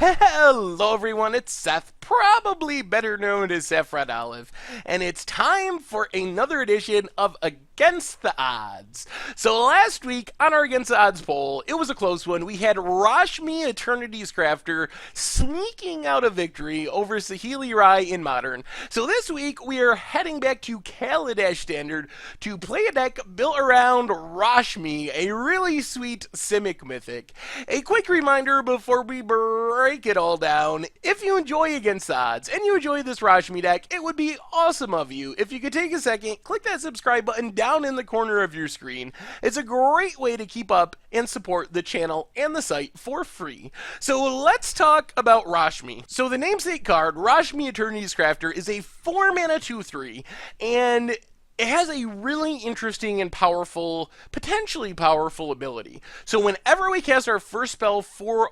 Hello everyone, it's Seth, probably better known as Seth Red Olive, and it's time for another edition of Against the Odds. So last week on our Against the Odds poll, it was a close one. We had Rashmi, Eternities Crafter, sneaking out a victory over Saheeli Rai in Modern. So this week we are heading back to Kaladesh Standard to play a deck built around Rashmi, a really sweet Simic mythic. A quick reminder before we break it all down, if you enjoy Against the Odds and you enjoy this Rashmi deck, it would be awesome of you if you could take a second, click that subscribe button down in the corner of your screen. It's a great way to keep up and support the channel and the site for free. So let's talk about Rashmi. So the namesake card, Rashmi Eternities Crafter, is a 4-mana 2/3, and it has a really interesting and powerful, potentially powerful ability. So whenever we cast our first spell for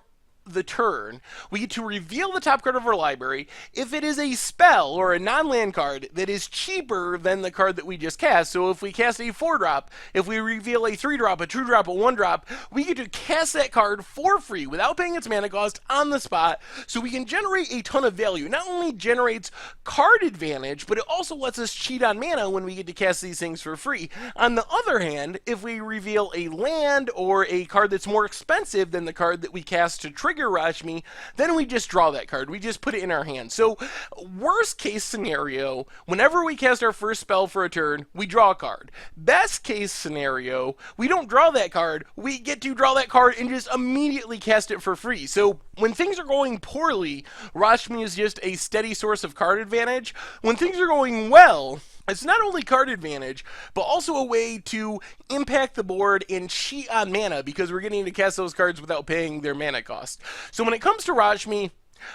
the turn, we get to reveal the top card of our library. If it is a spell or a non-land card that is cheaper than the card that we just cast, so if we cast a 4-drop, if we reveal a 3-drop, a 2-drop, a 1-drop, we get to cast that card for free without paying its mana cost on the spot, so we can generate a ton of value. It not only generates card advantage, but it also lets us cheat on mana when we get to cast these things for free. On the other hand, if we reveal a land or a card that's more expensive than the card that we cast to trigger Rashmi, then we just draw that card. We just put it in our hand. So worst case scenario, whenever we cast our first spell for a turn, we draw a card. Best case scenario, we don't draw that card. We get to draw that card and just immediately cast it for free. So when things are going poorly, Rashmi is just a steady source of card advantage. When things are going well, it's not only card advantage, but also a way to impact the board and cheat on mana because we're getting to cast those cards without paying their mana cost. So when it comes to Rashmi,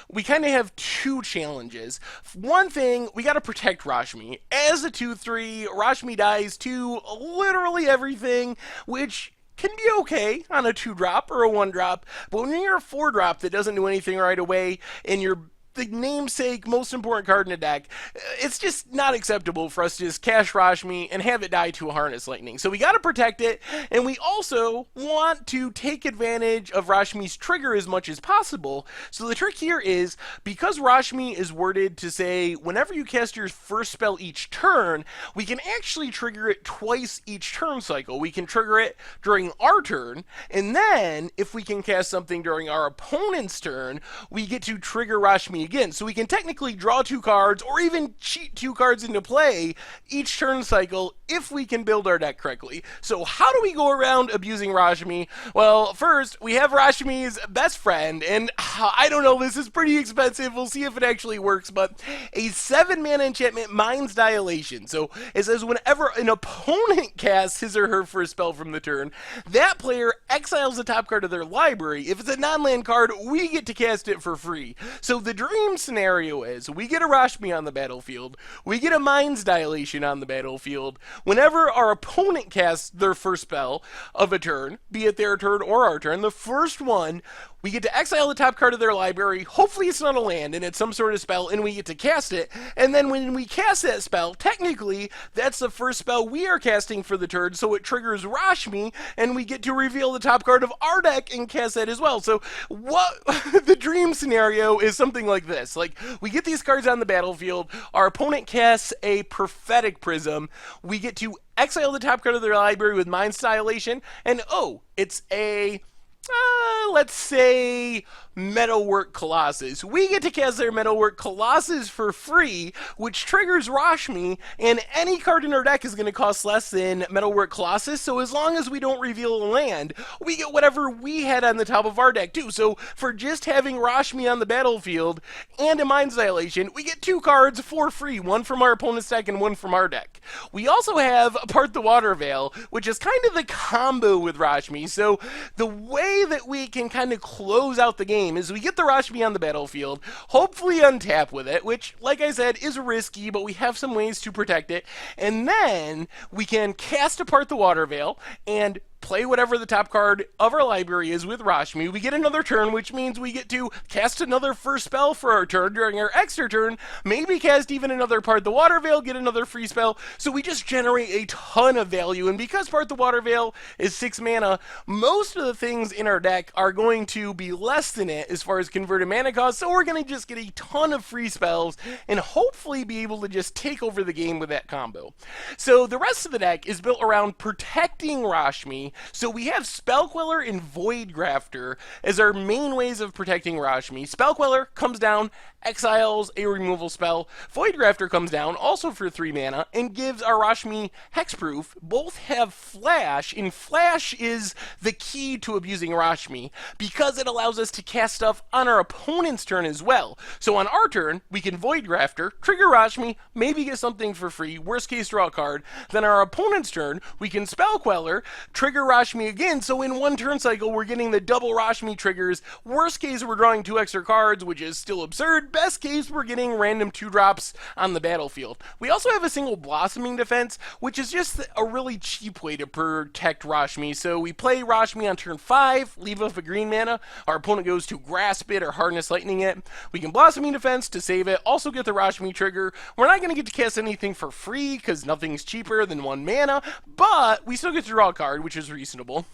we kind of have two challenges. One thing, we got to protect Rashmi. As a 2/3, Rashmi dies to literally everything, which can be okay on a 2-drop or a 1-drop, but when you're a 4-drop that doesn't do anything right away and you're the namesake, most important card in a deck, it's just not acceptable for us to just cash Rashmi and have it die to a Harness Lightning. So we got to protect it, and we also want to take advantage of Rashmi's trigger as much as possible. So the trick here is, because Rashmi is worded to say, whenever you cast your first spell each turn, we can actually trigger it twice each turn cycle. We can trigger it during our turn, and then if we can cast something during our opponent's turn, we get to trigger Rashmi again. So we can technically draw 2 cards or even cheat 2 cards into play each turn cycle if we can build our deck correctly. So how do we go around abusing Rashmi? Well, first, we have Rashmi's best friend, and I don't know, this is pretty expensive. We'll see if it actually works, but a 7-mana enchantment, Mind's Dilation. So it says whenever an opponent casts his or her first spell from the turn, that player exiles the top card of their library. If it's a non-land card, we get to cast it for free. So the dream scenario is we get a Rashmi on the battlefield, we get a Mind's Dilation on the battlefield. Whenever our opponent casts their first spell of a turn, be it their turn or our turn, the first one, we get to exile the top card of their library. Hopefully it's not a land and it's some sort of spell, and we get to cast it. And then when we cast that spell, technically that's the first spell we are casting for the turn, so it triggers Rashmi, and we get to reveal the top card of our deck and cast that as well. So what the dream scenario is something like this. Like, we get these cards on the battlefield, our opponent casts a Prophetic Prism, we get to exile the top card of their library with Mind's Dilation, and oh, it's a let's say Metalwork Colossus. We get to cast their Metalwork Colossus for free, which triggers Rashmi, and any card in our deck is going to cost less than Metalwork Colossus, so as long as we don't reveal a land, we get whatever we had on the top of our deck too. So for just having Rashmi on the battlefield and a Mind's Dilation, we get 2 cards for free, one from our opponent's deck and one from our deck. We also have Part the Water Veil, which is kind of the combo with Rashmi. So the way that we can kind of close out the game is we get the Rashmi on the battlefield, hopefully untap with it, which, like I said, is risky, but we have some ways to protect it, and then we can cast Apart the Water Veil and play whatever the top card of our library is with Rashmi. We get another turn, which means we get to cast another first spell for our turn during our extra turn, maybe cast even another Part the Water Veil, get another free spell. So we just generate a ton of value, and because Part the Water Veil is 6 mana, most of the things in our deck are going to be less than it as far as converted mana cost, so we're going to just get a ton of free spells and hopefully be able to just take over the game with that combo. So the rest of the deck is built around protecting Rashmi. So we have Spell Queller and Void Grafter as our main ways of protecting Rashmi. Spell Queller comes down, exiles a removal spell. Void Grafter comes down, also for 3 mana, and gives our Rashmi hexproof. Both have Flash, and Flash is the key to abusing Rashmi because it allows us to cast stuff on our opponent's turn as well. So on our turn, we can Void Grafter, trigger Rashmi, maybe get something for free, worst case draw a card. Then our opponent's turn, we can Spell Queller, trigger Rashmi again, so in one turn cycle, we're getting the double Rashmi triggers. Worst case, we're drawing 2 extra cards, which is still absurd. Best case, we're getting random 2-drops on the battlefield. We also have a single Blossoming Defense, which is just a really cheap way to protect Rashmi. So we play Rashmi on turn 5, leave off a green mana. Our opponent goes to Grasp it or Hardness Lightning it. We can Blossoming Defense to save it, also get the Rashmi trigger. We're not going to get to cast anything for free because nothing's cheaper than 1 mana, but we still get to draw a card, which is reasonable.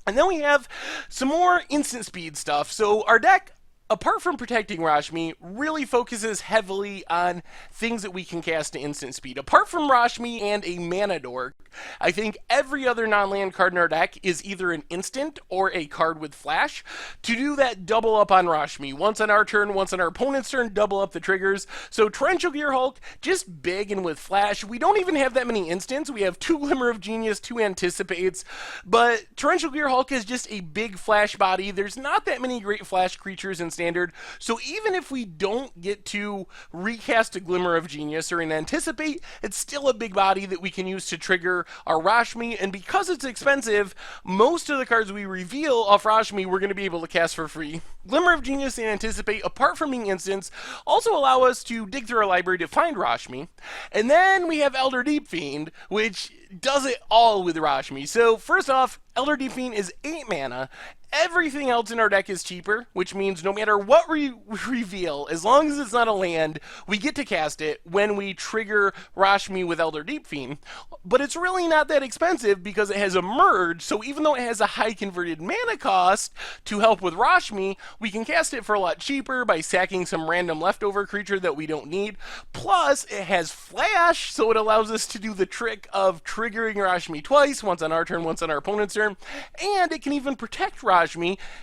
And then we have some more instant speed stuff. So our deck, apart from protecting Rashmi, really focuses heavily on things that we can cast to instant speed. Apart from Rashmi and a Mana Dork, I think every other non-land card in our deck is either an instant or a card with Flash. To do that, double up on Rashmi. Once on our turn, once on our opponent's turn, double up the triggers. So Torrential Gear Hulk, just big and with Flash. We don't even have that many instants. We have 2 Glimmer of Genius, 2 Anticipates, but Torrential Gear Hulk is just a big Flash body. There's not that many great Flash creatures in Standard, so even if we don't get to recast a Glimmer of Genius or an Anticipate, it's still a big body that we can use to trigger our Rashmi, and because it's expensive, most of the cards we reveal off Rashmi we're going to be able to cast for free. Glimmer of Genius and Anticipate, apart from being instants, also allow us to dig through our library to find Rashmi. And then we have Elder Deep Fiend, which does it all with Rashmi. So first off, Elder Deep Fiend is 8 mana. Everything else in our deck is cheaper, which means no matter what we reveal, as long as it's not a land, we get to cast it when we trigger Rashmi with Elder Deep Fiend. But it's really not that expensive because it has a merge, so even though it has a high converted mana cost to help with Rashmi, we can cast it for a lot cheaper by sacking some random leftover creature that we don't need. Plus, it has Flash, so it allows us to do the trick of triggering Rashmi twice, once on our turn, once on our opponent's turn, and it can even protect Rashmi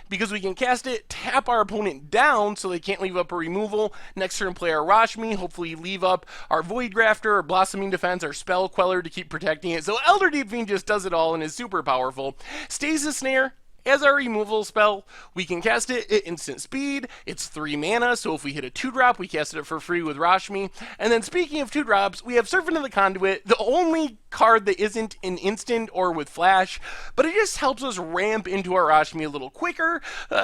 because we can cast it, tap our opponent down so they can't leave up a removal. Next turn, play our Rashmi, hopefully leave up our Void Grafter or Blossoming Defense or Spell Queller to keep protecting it. So Elder Deep Fiend just does it all and is super powerful. Stasis Snare, as our removal spell, we can cast it at instant speed. It's 3 mana, so if we hit a 2-drop, we cast it for free with Rashmi. And then speaking of 2-drops, we have Servant of the Conduit, the only card that isn't an instant or with Flash, but it just helps us ramp into our Rashmi a little quicker.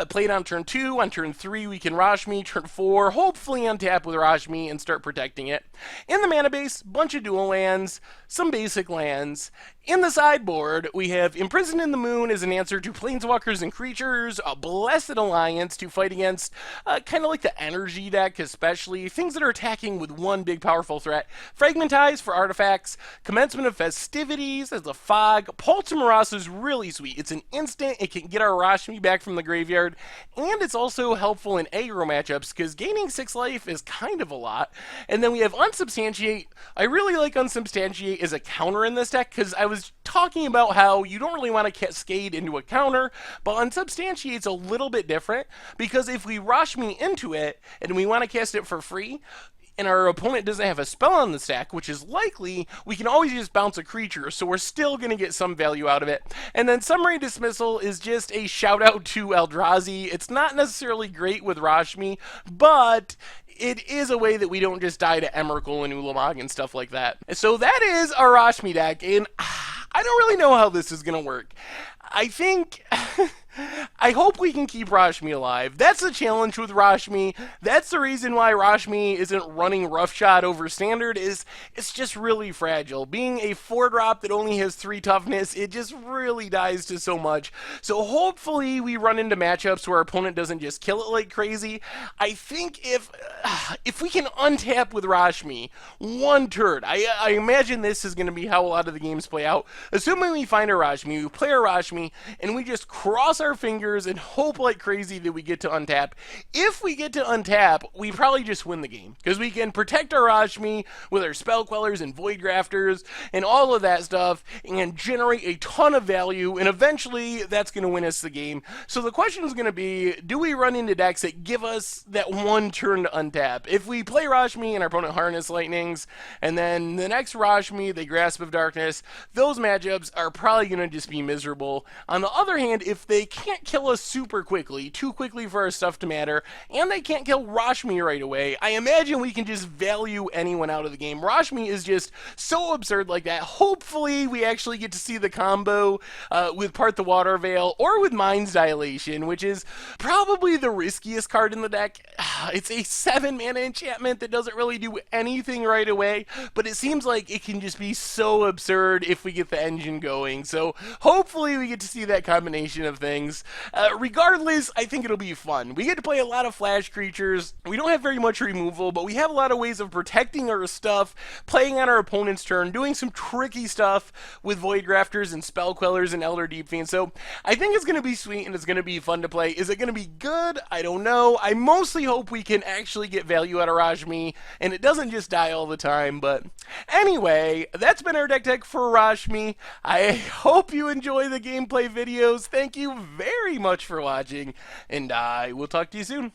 Play it on turn 2, on turn 3 we can Rashmi, turn 4, hopefully untap with Rashmi and start protecting it. In the mana base, bunch of dual lands, some basic lands. In the sideboard, we have Imprisoned in the Moon as an answer to Planeswalkers and Creatures, a Blessed Alliance to fight against kind of like the energy deck, especially things that are attacking with one big powerful threat. Fragmentize for artifacts, Commencement of Festivities as a fog. Pulse of Marauders is really sweet. It's an instant, it can get our Rashmi back from the graveyard, and it's also helpful in aggro matchups because gaining 6 life is kind of a lot. And then we have Unsubstantiate. I really like Unsubstantiate as a counter in this deck because I was talking about how you don't really want to cascade into a counter, but Unsubstantiate's a little bit different because if we Rashmi into it and we want to cast it for free, and our opponent doesn't have a spell on the stack, which is likely, we can always just bounce a creature, so we're still going to get some value out of it. And then Summary Dismissal is just a shout out to Eldrazi. It's not necessarily great with Rashmi, but it is a way that we don't just die to Emrakul and Ulamog and stuff like that. So that is our Rashmi deck, and I don't really know how this is going to work. I think I hope we can keep Rashmi alive. That's the challenge with Rashmi. That's the reason why Rashmi isn't running roughshod over standard. Is it's just really fragile. Being a 4-drop that only has 3 toughness, it just really dies to so much. So hopefully we run into matchups where our opponent doesn't just kill it like crazy. I think if we can untap with Rashmi one turn, I imagine this is going to be how a lot of the games play out. Assuming we find a Rashmi, we play a Rashmi, and we just cross our fingers and hope like crazy that we get to untap. If we get to untap, we probably just win the game because we can protect our Rashmi with our spell quellers and void grafters and all of that stuff and generate a ton of value, and eventually that's going to win us the game. So the question is going to be, do we run into decks that give us that one turn to untap? If we play Rashmi and our opponent harness lightnings, and then the next Rashmi they grasp of darkness, those matchups are probably going to just be miserable. On the other hand, if they can't kill us super quickly, too quickly for our stuff to matter, and they can't kill Rashmi right away, I imagine we can just value anyone out of the game. Rashmi is just so absurd like that. Hopefully we actually get to see the combo with Part the Water Veil or with Mind's Dilation, which is probably the riskiest card in the deck. It's a 7-mana enchantment that doesn't really do anything right away, but it seems like it can just be so absurd if we get the engine going. So hopefully we get to see that combination of things. Regardless, I think it'll be fun. We get to play a lot of flash creatures. We don't have very much removal, but we have a lot of ways of protecting our stuff, playing on our opponent's turn, doing some tricky stuff with Void Grafters and Spell Quellers and Elder Deep Fiend. So I think it's going to be sweet and it's going to be fun to play. Is it going to be good? I don't know. I mostly hope we can actually get value out of Rashmi and it doesn't just die all the time. But anyway, that's been our deck tech for Rashmi. I hope you enjoy the gameplay videos. Thank you very much for watching, and I will talk to you soon.